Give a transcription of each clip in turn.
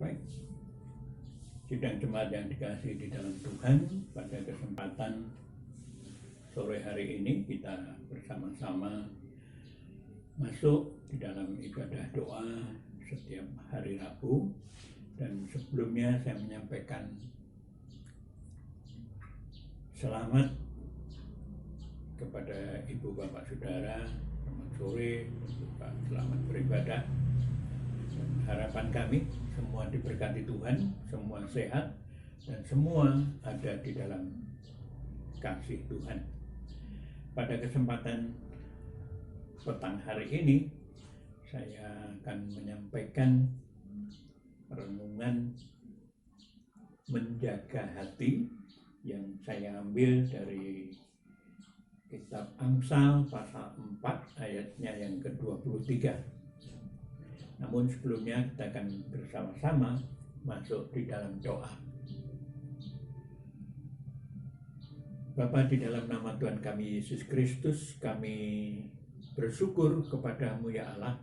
Baik, sidang jemaat yang dikasihi di dalam Tuhan, pada kesempatan sore hari ini kita bersama-sama masuk di dalam ibadah doa setiap hari Rabu. Dan sebelumnya saya menyampaikan selamat kepada Ibu Bapak Saudara, selamat sore, selamat beribadah. Dan harapan kami semua diberkati Tuhan, semua sehat, dan semua ada di dalam kasih Tuhan. Pada kesempatan petang hari ini, saya akan menyampaikan renungan menjaga hati yang saya ambil dari kitab Amsal pasal 4 ayatnya yang ke-23. Namun sebelumnya kita akan bersama-sama masuk di dalam doa. Bapa, di dalam nama Tuhan kami Yesus Kristus, kami bersyukur kepadamu ya Allah,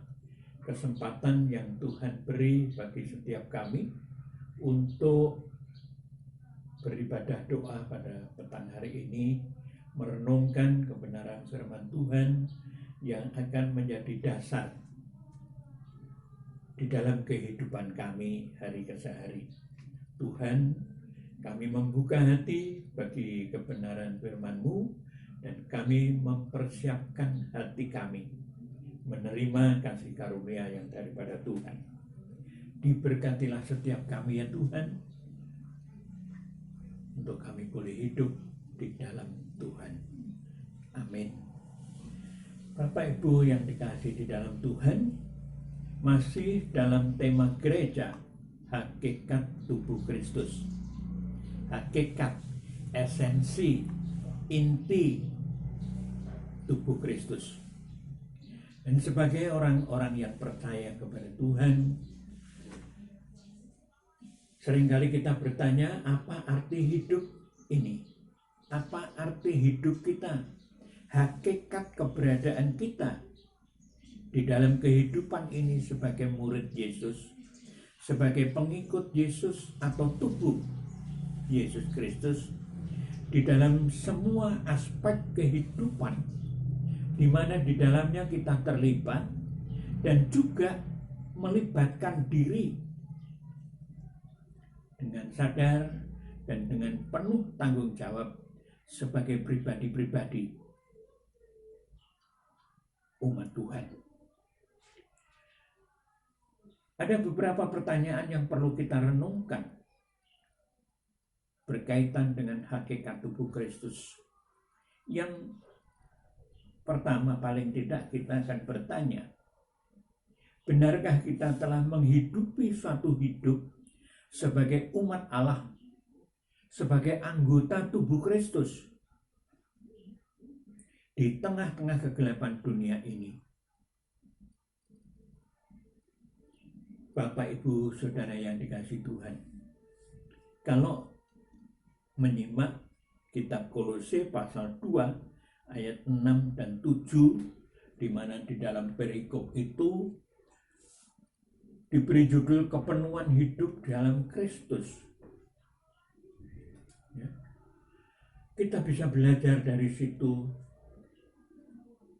kesempatan yang Tuhan beri bagi setiap kami untuk beribadah doa pada petang hari ini, merenungkan kebenaran firman Tuhan yang akan menjadi dasar di dalam kehidupan kami hari ke hari. Tuhan, kami membuka hati bagi kebenaran firman-Mu dan kami mempersiapkan hati kami menerima kasih karunia yang daripada Tuhan. Diberkatilah setiap kami ya Tuhan, untuk kami boleh hidup di dalam Tuhan. Amin. Bapak Ibu yang dikasihi di dalam Tuhan, masih dalam tema gereja, hakikat tubuh Kristus. Hakikat, esensi, inti tubuh Kristus. Dan sebagai orang-orang yang percaya kepada Tuhan, seringkali kita bertanya, apa arti hidup ini? Apa arti hidup kita? Hakikat keberadaan kita di dalam kehidupan ini sebagai murid Yesus, sebagai pengikut Yesus atau tubuh Yesus Kristus, di dalam semua aspek kehidupan, di mana di dalamnya kita terlibat dan juga melibatkan diri dengan sadar dan dengan penuh tanggung jawab sebagai pribadi-pribadi umat Tuhan. Ada beberapa pertanyaan yang perlu kita renungkan berkaitan dengan hakikat tubuh Kristus. Yang pertama, paling tidak kita akan bertanya, benarkah kita telah menghidupi suatu hidup sebagai umat Allah, sebagai anggota tubuh Kristus di tengah-tengah kegelapan dunia ini? Bapak, Ibu, Saudara yang dikasihi Tuhan, kalau menyimak kitab Kolose pasal 2 ayat 6 dan 7, di mana di dalam perikop itu diberi judul kepenuhan hidup dalam Kristus. Ya. Kita bisa belajar dari situ,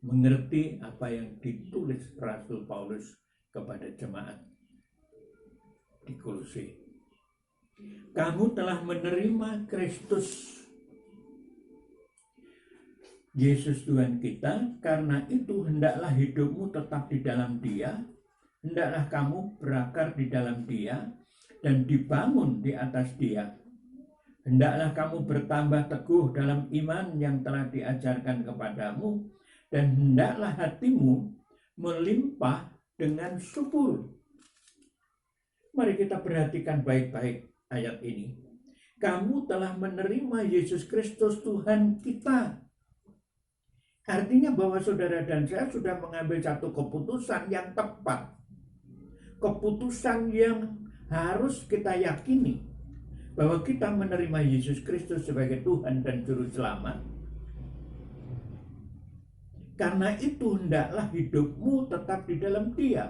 mengerti apa yang ditulis Rasul Paulus kepada jemaat di Kolose. Kamu telah menerima Kristus Yesus Tuhan kita, karena itu hendaklah hidupmu tetap di dalam Dia, hendaklah kamu berakar di dalam Dia dan dibangun di atas Dia. Hendaklah kamu bertambah teguh dalam iman yang telah diajarkan kepadamu, dan hendaklah hatimu melimpah dengan syukur. Mari kita perhatikan baik-baik ayat ini. Kamu telah menerima Yesus Kristus Tuhan kita. Artinya bahwa saudara dan saya sudah mengambil satu keputusan yang tepat. Keputusan yang harus kita yakini, bahwa kita menerima Yesus Kristus sebagai Tuhan dan Juru Selamat. Karena itu hendaklah hidupmu tetap di dalam Dia.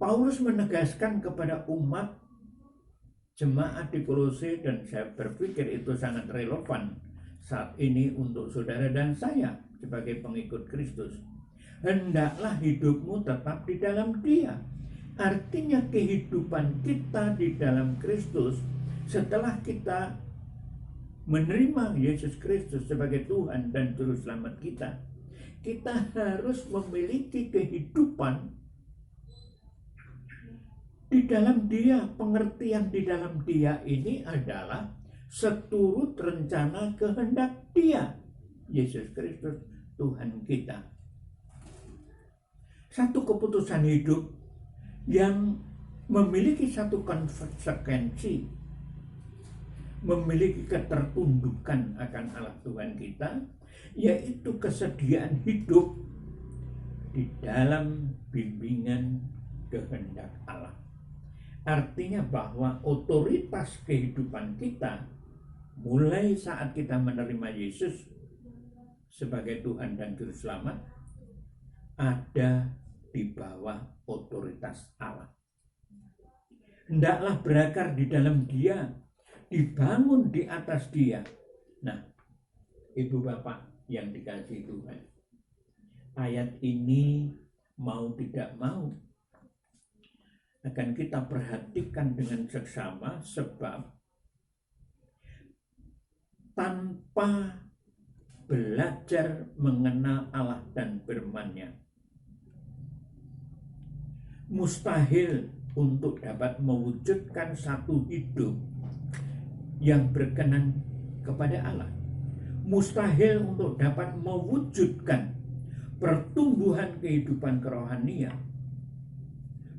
Paulus menegaskan kepada umat jemaat di Kolose, dan saya berpikir itu sangat relevan saat ini untuk saudara dan saya sebagai pengikut Kristus. Hendaklah hidupmu tetap di dalam Dia. Artinya kehidupan kita di dalam Kristus setelah kita menerima Yesus Kristus sebagai Tuhan dan Juru Selamat kita, kita harus memiliki kehidupan di dalam Dia. Pengertian di dalam Dia ini adalah seturut rencana kehendak Dia, Yesus Kristus Tuhan kita. Satu keputusan hidup yang memiliki satu konsekuensi, memiliki ketertundukan akan Allah Tuhan kita, yaitu kesediaan hidup di dalam bimbingan kehendak Allah. Artinya bahwa otoritas kehidupan kita mulai saat kita menerima Yesus sebagai Tuhan dan Juru Selamat ada di bawah otoritas Allah. Hendaklah berakar di dalam Dia, dibangun di atas Dia. Nah, Ibu Bapak yang dikasihi Tuhan, ayat ini mau tidak mau akan kita perhatikan dengan seksama, sebab tanpa belajar mengenal Allah dan firman-Nya, mustahil untuk dapat mewujudkan satu hidup yang berkenan kepada Allah. Mustahil untuk dapat mewujudkan pertumbuhan kehidupan kerohanian,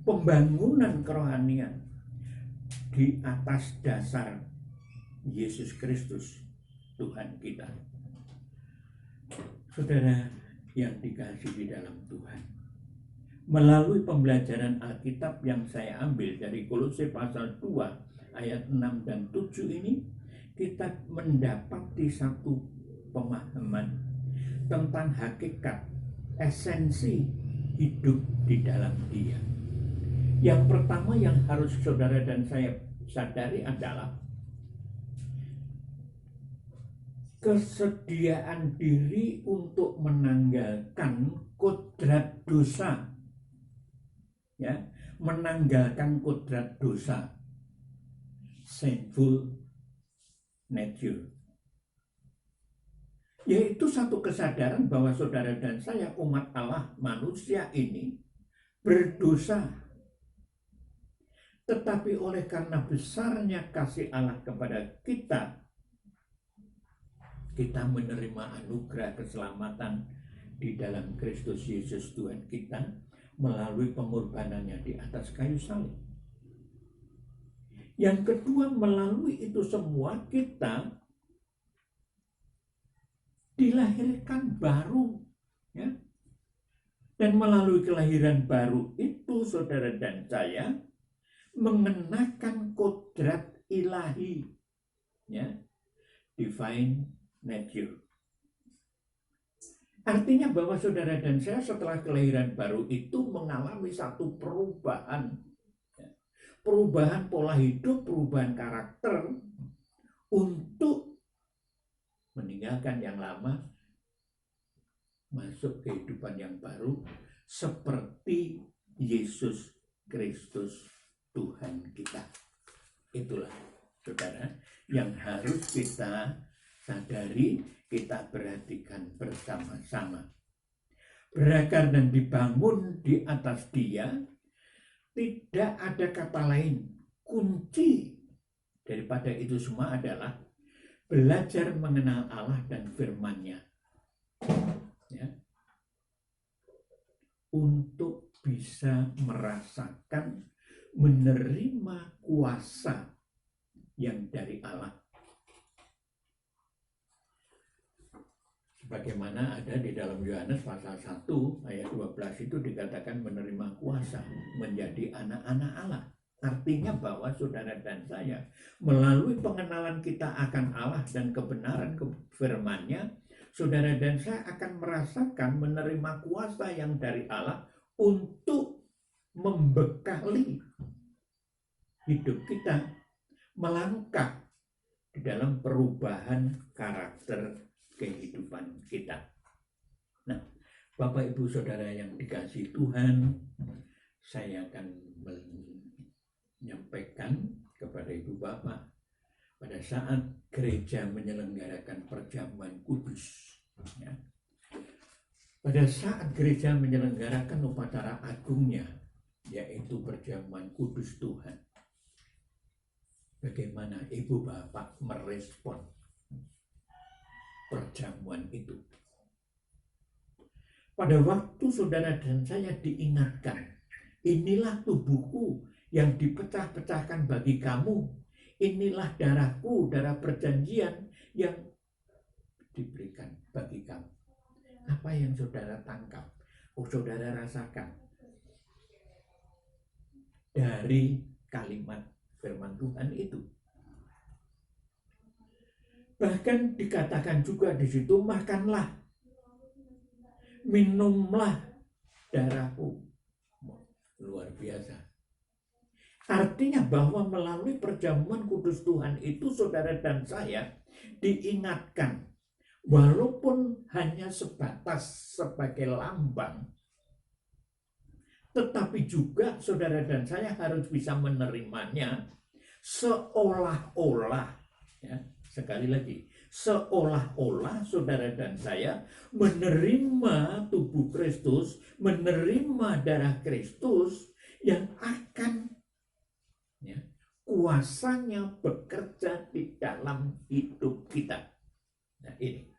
pembangunan kerohanian di atas dasar Yesus Kristus Tuhan kita. Saudara yang dikasihi di dalam Tuhan, melalui pembelajaran Alkitab yang saya ambil dari Kolose pasal 2 ayat 6 dan 7 ini, kita mendapati satu pemahaman tentang hakikat, esensi hidup di dalam Dia. Yang pertama yang harus saudara dan saya sadari adalah kesediaan diri untuk menanggalkan kodrat dosa. Ya, menanggalkan kodrat dosa, sinful nature. Yaitu satu kesadaran bahwa saudara dan saya, umat Allah, manusia ini berdosa. Tetapi oleh karena besarnya kasih Allah kepada kita, kita menerima anugerah keselamatan di dalam Kristus Yesus Tuhan kita melalui pengorbanannya di atas kayu salib. Yang kedua, melalui itu semua kita dilahirkan baru, ya. Dan melalui kelahiran baru itu saudara dan saya mengenakan kodrat ilahi, ya, divine nature. Artinya bahwa saudara dan saya setelah kelahiran baru itu mengalami satu perubahan, ya, perubahan pola hidup, perubahan karakter untuk meninggalkan yang lama, masuk kehidupan yang baru seperti Yesus Kristus Tuhan kita. Itulah saudara yang harus kita sadari, kita perhatikan bersama-sama. Berakar dan dibangun di atas Dia, tidak ada kata lain. Kunci daripada itu semua adalah belajar mengenal Allah dan firman-Nya, ya, untuk bisa merasakan, menerima kuasa yang dari Allah. Sebagaimana ada di dalam Yohanes pasal 1 ayat 12 itu dikatakan menerima kuasa menjadi anak-anak Allah. Artinya bahwa saudara dan saya melalui pengenalan kita akan Allah dan kebenaran firman-Nya, saudara dan saya akan merasakan menerima kuasa yang dari Allah untuk membekali hidup kita melangkah di dalam perubahan karakter kehidupan kita. Nah, Bapak Ibu Saudara yang dikasihi Tuhan, saya akan menyampaikan kepada Ibu Bapak pada saat gereja menyelenggarakan perjamuan kudus. Ya. Pada saat gereja menyelenggarakan upacara agungnya, yaitu perjamuan kudus Tuhan, bagaimana Ibu Bapak merespon perjamuan itu? Pada waktu saudara dan saya diingatkan, inilah tubuhku yang dipecah-pecahkan bagi kamu, inilah darahku, darah perjanjian yang diberikan bagi kamu. Apa yang saudara tangkap? Saudara rasakan dari kalimat firman Tuhan itu. Bahkan dikatakan juga di situ, makanlah, minumlah darahku. Luar biasa. Artinya bahwa melalui perjamuan kudus Tuhan itu saudara dan saya diingatkan, walaupun hanya sebatas sebagai lambang, tetapi juga saudara dan saya harus bisa menerimanya seolah-olah, ya, sekali lagi, seolah-olah saudara dan saya menerima tubuh Kristus, menerima darah Kristus yang akan, ya, kuasanya bekerja di dalam hidup kita. Nah ini,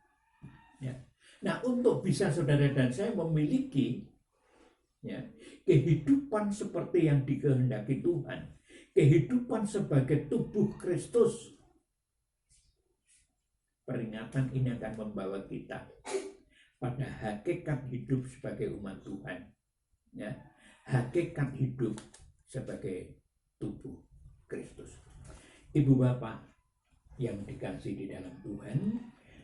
ya. Nah untuk bisa saudara dan saya memiliki, ya, kehidupan seperti yang dikehendaki Tuhan, kehidupan sebagai tubuh Kristus, peringatan ini akan membawa kita pada hakikat hidup sebagai umat Tuhan, ya, hakikat hidup sebagai tubuh Kristus. Ibu Bapak yang dikasih di dalam Tuhan,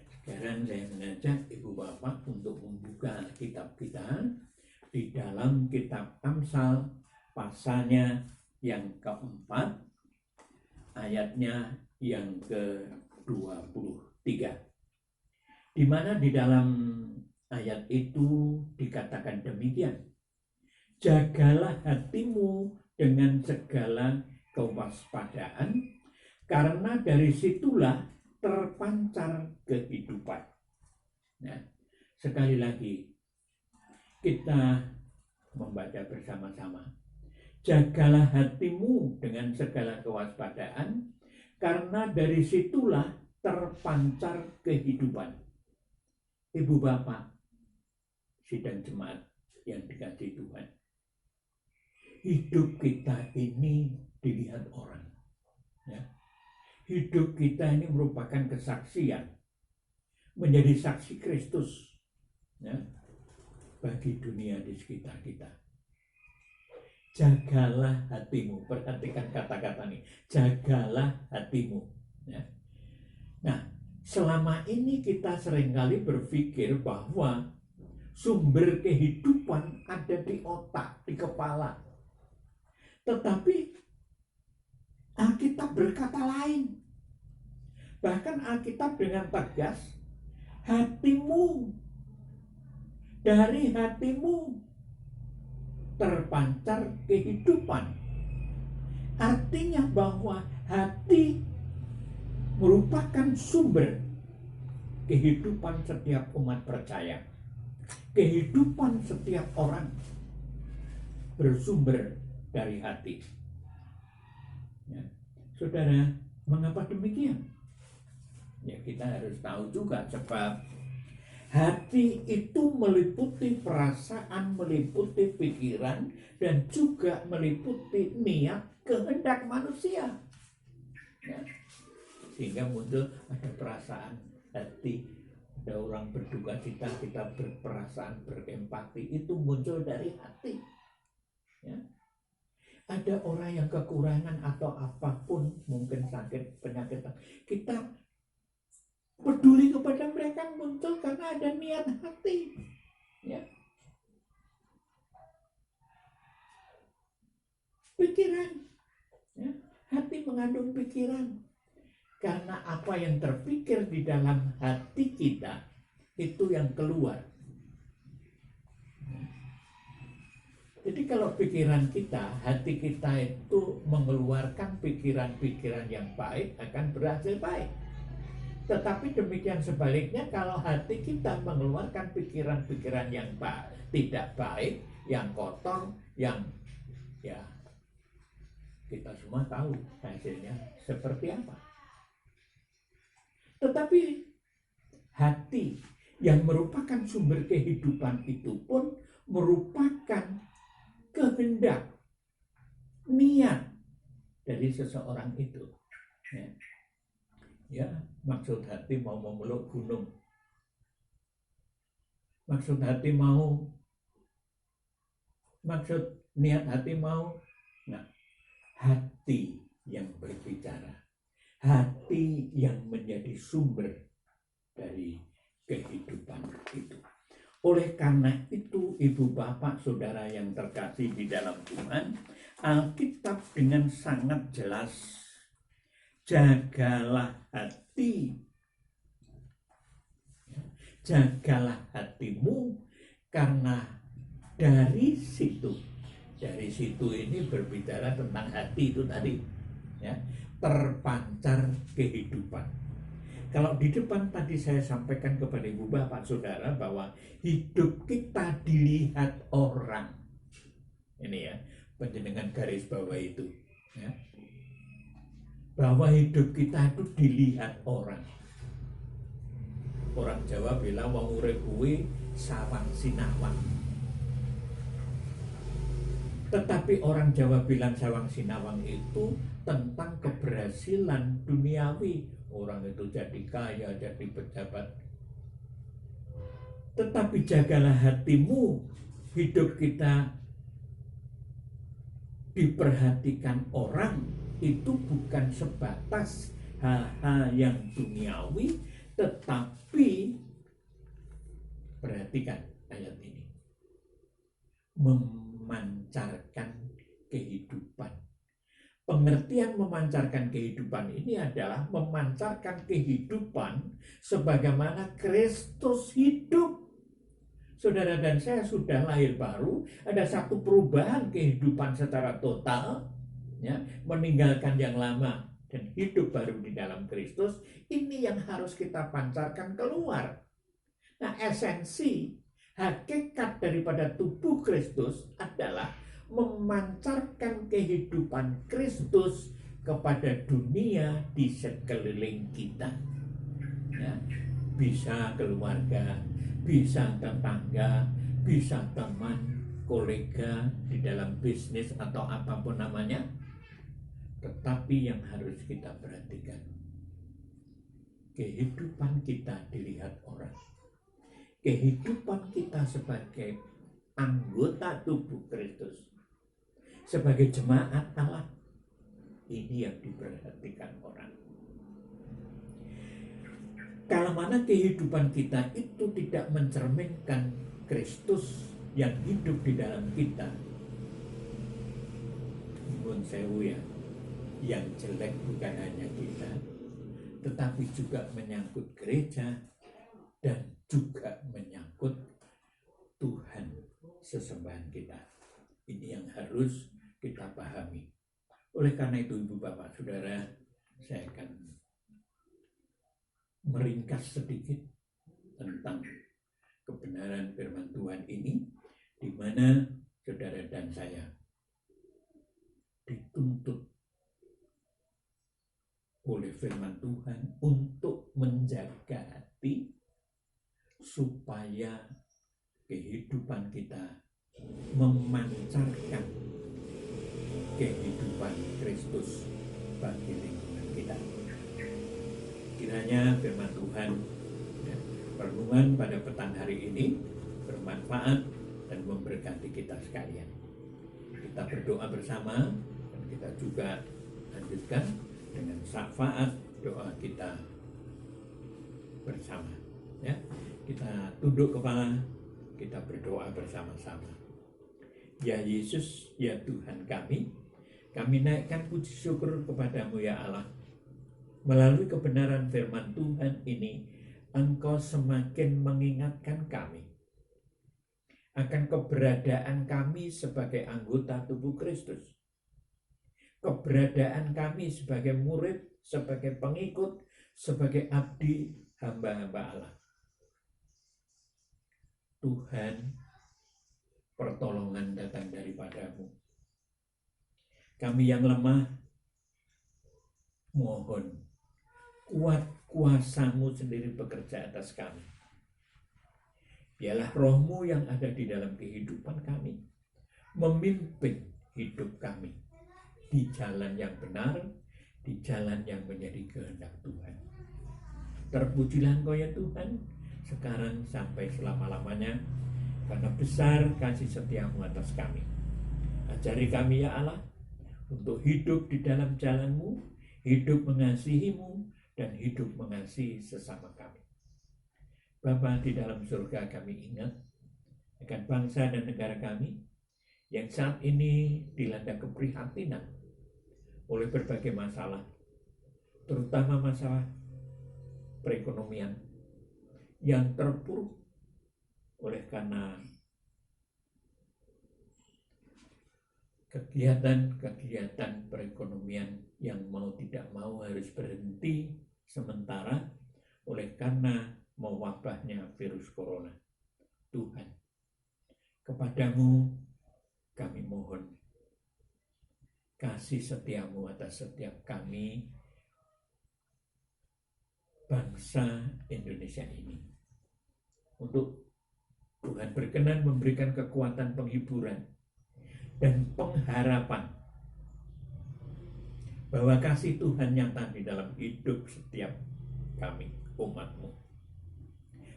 sekarang saya mengajak Ibu Bapak untuk membuka kitab kita di dalam kitab Amsal pasalnya yang keempat, ayatnya yang ke-23, di mana di dalam ayat itu dikatakan demikian: jagalah hatimu dengan segala kewaspadaan, karena dari situlah terpancar kehidupan. Nah, sekali lagi kita membaca bersama-sama. Jagalah hatimu dengan segala kewaspadaan, karena dari situlah terpancar kehidupan. Ibu Bapak, sidang jemaat yang dikasihi Tuhan, hidup kita ini dilihat orang, ya. Hidup kita ini merupakan kesaksian, menjadi saksi Kristus, ya, bagi dunia di sekitar kita. Jagalah hatimu, perhatikan kata-kata ini, jagalah hatimu, ya. Nah, selama ini kita seringkali berpikir bahwa sumber kehidupan ada di otak, di kepala. Tetapi Alkitab berkata lain. Bahkan Alkitab dengan tegas, hatimu, dari hatimu terpancar kehidupan. Artinya bahwa hati merupakan sumber kehidupan setiap umat percaya. Kehidupan setiap orang bersumber dari hati. Ya. Saudara, mengapa demikian? Ya, kita harus tahu juga, sebab hati itu meliputi perasaan, meliputi pikiran, dan juga meliputi niat kehendak manusia. Ya. Sehingga muncul ada perasaan hati, ada orang berduka cita, kita berperasaan, berempati, itu muncul dari hati. Ya. Ada orang yang kekurangan atau apapun, mungkin sakit, penyakit, kita peduli kepada mereka, muncul karena ada niat hati, ya. Pikiran. Ya, hati mengandung pikiran. Karena apa yang terpikir di dalam hati kita, itu yang keluar. Jadi kalau pikiran kita, hati kita itu mengeluarkan pikiran-pikiran yang baik, akan berhasil baik. Tetapi demikian sebaliknya, kalau hati kita mengeluarkan pikiran-pikiran yang tidak baik, yang kotor, yang ya kita semua tahu hasilnya seperti apa. Tetapi hati yang merupakan sumber kehidupan itu pun merupakan kehendak, niat dari seseorang itu. Ya, maksud hati mau memeluk gunung. Maksud niat hati mau. Nah, hati yang berbicara. Hati yang menjadi sumber dari kehidupan itu. Oleh karena itu, ibu bapak saudara yang terkasih di dalam Tuhan, Alkitab dengan sangat jelas, jagalah hati, jagalah hatimu, karena dari situ ini berbicara tentang hati itu tadi, ya, terpancar kehidupan. Kalau di depan tadi saya sampaikan kepada ibu bapak saudara bahwa hidup kita dilihat orang. Ini ya, penjenengan garis bawah itu. Ya. Bahwa hidup kita itu dilihat orang. Orang Jawa bilang wong urip kuwi sawang sinawang. Tetapi orang Jawa bilang sawang sinawang itu tentang keberhasilan duniawi. Orang itu jadi kaya, jadi pejabat. Tetapi jagalah hatimu, hidup kita diperhatikan orang, itu bukan sebatas hal-hal yang duniawi, tetapi perhatikan ayat ini, memancarkan kehidupan. Pengertian memancarkan kehidupan ini adalah memancarkan kehidupan sebagaimana Kristus hidup. Saudara dan saya sudah lahir baru, ada satu perubahan kehidupan secara total, ya, meninggalkan yang lama dan hidup baru di dalam Kristus. Ini yang harus kita pancarkan keluar. Nah, esensi, hakikat daripada tubuh Kristus adalah memancarkan kehidupan Kristus kepada dunia di sekeliling kita. Ya, bisa keluarga, bisa tetangga, bisa teman, kolega di dalam bisnis atau apapun namanya. Tetapi yang harus kita perhatikan, kehidupan kita dilihat orang. Kehidupan kita sebagai anggota tubuh Kristus, sebagai jemaat Allah, ini yang diperhatikan orang. Kalau mana kehidupan kita itu tidak mencerminkan Kristus yang hidup di dalam kita, nyuwun sewu ya, yang jelek bukan hanya kita, tetapi juga menyangkut gereja dan juga menyangkut Tuhan sesembahan kita. Ini yang harus kita pahami. Oleh karena itu, ibu bapak saudara, saya akan meringkas sedikit tentang kebenaran firman Tuhan ini, di mana saudara dan saya dituntut oleh firman Tuhan untuk menjaga hati supaya kehidupan kita memancarkan kehidupan Kristus bagi lingkungan kita. Kiranya firman Tuhan, ya, renungan pada petang hari ini bermanfaat dan memberkati kita sekalian. Kita berdoa bersama dan kita juga lanjutkan dengan syafaat doa kita bersama. Ya, kita tunduk kepala, kita berdoa bersama-sama. Ya Yesus, ya Tuhan kami, Kami naikkan puji syukur kepadamu ya Allah. Melalui kebenaran firman Tuhan ini, Engkau semakin mengingatkan kami akan keberadaan kami sebagai anggota tubuh Kristus. Keberadaan kami sebagai murid, sebagai pengikut, sebagai abdi hamba-hamba Allah. Tuhan, pertolongan datang daripadamu. Kami yang lemah, mohon kuat kuasa-Mu sendiri bekerja atas kami. Biarlah roh-Mu yang ada di dalam kehidupan kami memimpin hidup kami di jalan yang benar, di jalan yang menjadi kehendak Tuhan. Terpujilah Engkau ya Tuhan, sekarang sampai selama-lamanya, karena besar kasih setia-Mu atas kami. Ajari kami ya Allah, untuk hidup di dalam jalan-Mu, hidup mengasihi-Mu, dan hidup mengasihi sesama kami. Bapa di dalam surga, kami ingat akan bangsa dan negara kami yang saat ini dilanda keprihatinan oleh berbagai masalah, terutama masalah perekonomian yang terpuruk oleh karena kegiatan perekonomian yang mau tidak mau harus berhenti sementara oleh karena mewabahnya virus corona. Tuhan, kepadamu kami mohon kasih setia-Mu atas setiap kami, bangsa Indonesia ini. Untuk Tuhan berkenan memberikan kekuatan penghiburan dan pengharapan bahwa kasih Tuhan nyata di dalam hidup setiap kami, umat-Mu.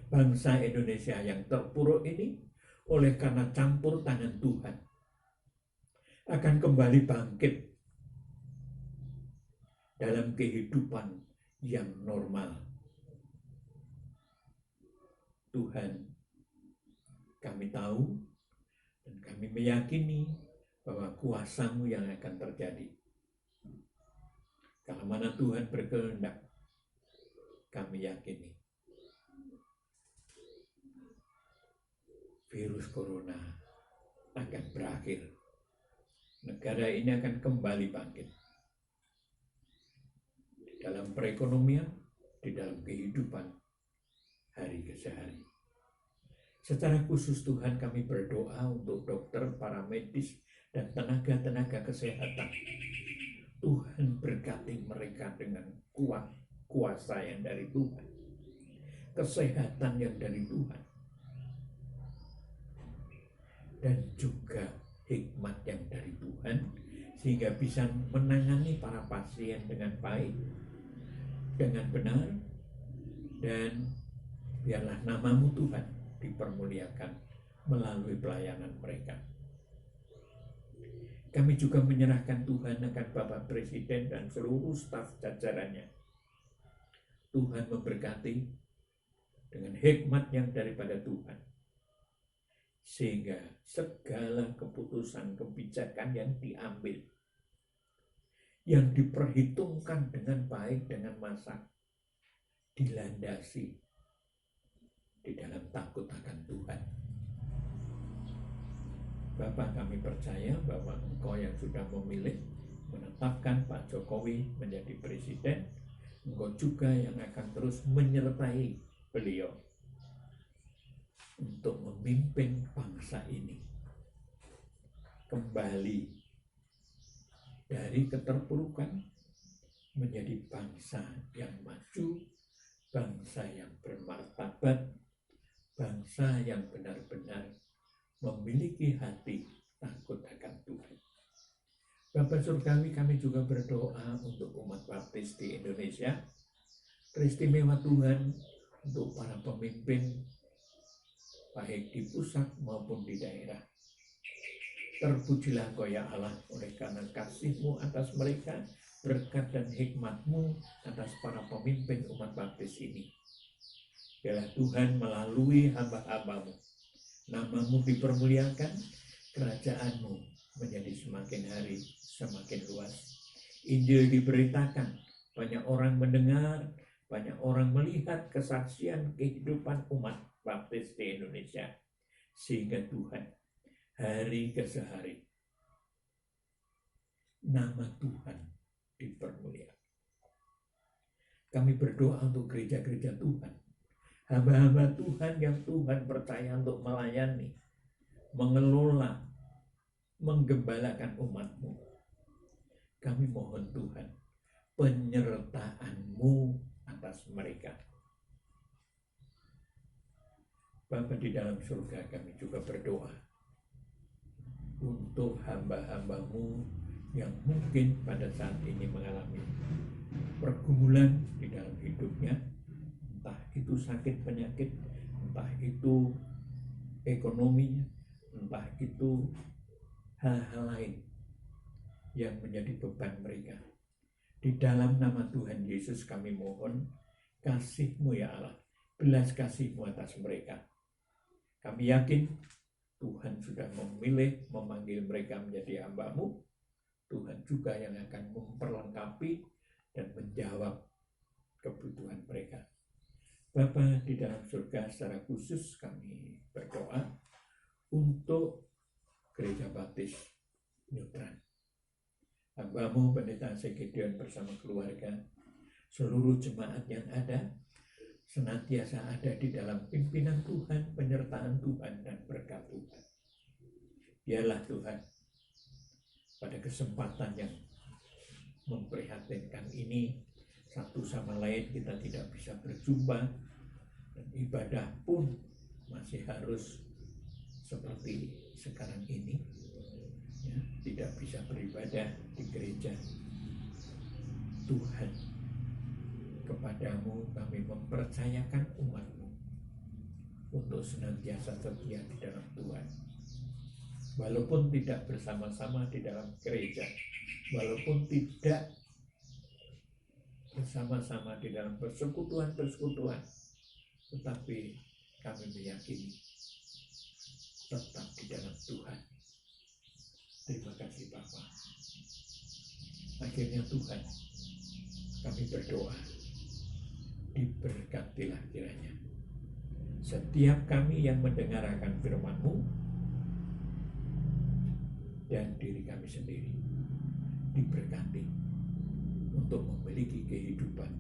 Bangsa Indonesia yang terpuruk ini oleh karena campur tangan Tuhan akan kembali bangkit dalam kehidupan yang normal. Tuhan, kami tahu dan kami meyakini bahwa kuasa-Mu yang akan terjadi. Kalau mana Tuhan berkehendak, kami yakini virus corona akan berakhir. Negara ini akan kembali bangkit. Di dalam perekonomian, di dalam kehidupan hari ke hari. Secara khusus Tuhan, kami berdoa untuk dokter, para medis, dan tenaga-tenaga kesehatan. Tuhan berkati mereka dengan kuat kuasa yang dari Tuhan, kesehatan yang dari Tuhan, dan juga hikmat yang dari Tuhan, sehingga bisa menangani para pasien dengan baik, dengan benar, dan biarlah nama-Mu Tuhan dipermuliakan melalui pelayanan mereka. Kami juga menyerahkan Tuhan akan Bapak Presiden dan seluruh staf jajarannya. Tuhan memberkati dengan hikmat yang daripada Tuhan, sehingga segala keputusan kebijakan yang diambil, yang diperhitungkan dengan baik, dengan masak, dilandasi di dalam takut akan Tuhan. Bapak, kami percaya bahwa Engkau yang sudah memilih menetapkan Pak Jokowi menjadi presiden, Engkau juga yang akan terus menyertai beliau untuk memimpin bangsa ini kembali dari keterpurukan menjadi bangsa yang maju, bangsa yang bermartabat, bangsa yang benar-benar memiliki hati takut akan Tuhan. Bapak Surgawi, kami juga berdoa untuk umat baptis di Indonesia. Teristimewa Tuhan untuk para pemimpin, baik di pusat maupun di daerah. Terpujilah Engkau ya Allah, oleh karena kasih-Mu atas mereka, berkat dan hikmat-Mu atas para pemimpin umat baptis ini. Biarlah Tuhan melalui hamba-hamba-Mu, nama-Mu dipermuliakan, kerajaan-Mu menjadi semakin hari semakin luas. Injil diberitakan, banyak orang mendengar, banyak orang melihat kesaksian kehidupan umat baptis di Indonesia. Sehingga Tuhan hari ke sehari, nama Tuhan dipermuliakan. Kami berdoa untuk gereja-gereja Tuhan, hamba-hamba Tuhan yang Tuhan percaya untuk melayani, mengelola, menggembalakan umat-Mu. Kami mohon Tuhan, penyertaan-Mu atas mereka. Bapa di dalam surga, kami juga berdoa untuk hamba-hamba-Mu yang mungkin pada saat ini mengalami pergumulan di dalam hidupnya, entah itu sakit penyakit, entah itu ekonominya, entah itu hal-hal lain yang menjadi beban mereka. Di dalam nama Tuhan Yesus kami mohon kasih-Mu ya Allah, belas kasih-Mu atas mereka. Kami yakin Tuhan sudah memilih, memanggil mereka menjadi hamba-Mu. Tuhan juga yang akan memperlengkapi dan menjawab kebutuhan mereka. Bapa di dalam surga, secara khusus kami berdoa untuk Gereja Baptis Nyutran. Hamba-Mu Pendeta Segideon bersama keluarga, seluruh jemaat yang ada, senantiasa ada di dalam pimpinan Tuhan, penyertaan Tuhan, dan berkat Tuhan. Biarlah Tuhan, pada kesempatan yang memprihatinkan ini, satu sama lain kita tidak bisa berjumpa, dan ibadah pun masih harus seperti sekarang ini, ya, tidak bisa beribadah di gereja. Tuhan, kepadamu kami mempercayakan umat-Mu untuk senantiasa setia di dalam Tuhan. Walaupun tidak bersama-sama di dalam gereja, walaupun tidak bersama-sama di dalam persekutuan-persekutuan, tetapi kami meyakini tetap di dalam Tuhan. Terima kasih Bapa. Akhirnya Tuhan, kami berdoa, diberkatilah kiranya setiap kami yang mendengarkan firman-Mu dan diri kami sendiri diberkati untuk memiliki kehidupan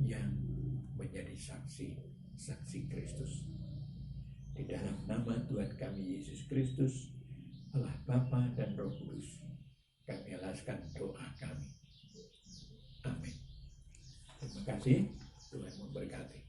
yang menjadi saksi Kristus. Di dalam nama Tuhan kami Yesus Kristus, Allah Bapa dan Roh Kudus, kami alaskan doa kami. Amin. Terima kasih, Tuhan memberkati.